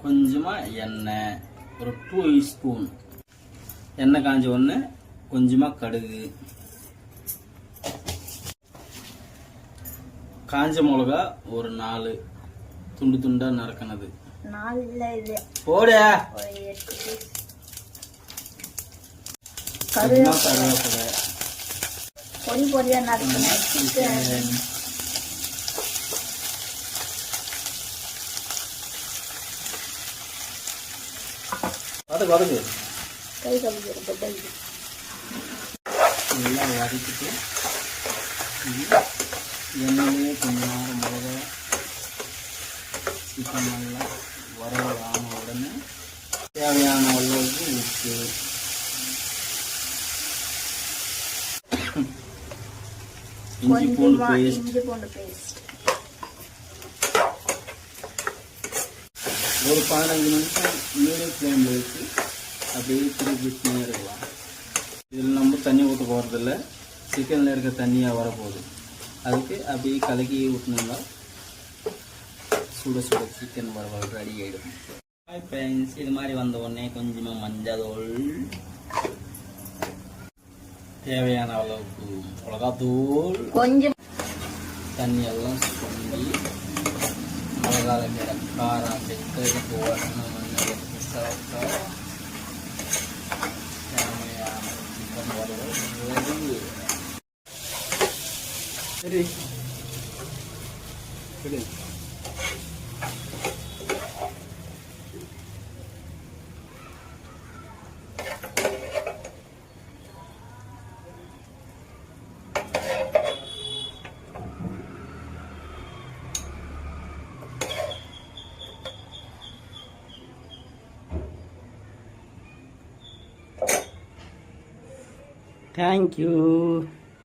கொஞ்சமாக எண்ணெய், ஒரு 2 ஸ்பூன் எண்ணெய் காஞ்ச ஒன்று, கொஞ்சமாக கடுகு, காஞ்ச மிளகா ஒரு 4 துண்டு துண்டா நறுக்கினது. 4 இல்ல இது போடு. கருவேப்பிலை பொடி பொடியா நறுக்கின சிக்கன், வதக்கு கை கழுவி எல்லாம் வதக்கிட்டு எண்ணெயிலே கொஞ்சம் நேரம் மிளகா சிக்கன் நல்லா வறுவல் ஆன உடனே தேவையான அளவுக்கு உப்பு, இஞ்சி பூண்டு பேஸ்ட் ஒரு 15 நிமிஷம் மீடியம் ஃப்ளேமில் வச்சு அப்படியே திருப்பிட்டே இருக்கலாம். இதில் நம்ம தண்ணி ஊற்ற போகிறதில்ல, சிக்கனில் இருக்க தண்ணியாக வரப்போகுது. அதுக்கு அப்படியே கலக்கி ஊற்றினோம்னா சுட சுட சிக்கன் வறுவல் ரெடி ஆகிடும். ஹாய் ஃப்ரெண்ட்ஸ், இது மாதிரி வந்த உடனே கொஞ்சமாக மஞ்சள் தூள், தேவையான அளவுக்கு மிளகாத்தூள், கொஞ்சம் தண்ணி எல்லாம் சுண்டி மிளகால கிட காரம் செக்கு போடணும். தேவையான சிக்கன் வறுவல் ரெடி. சரி Thank you.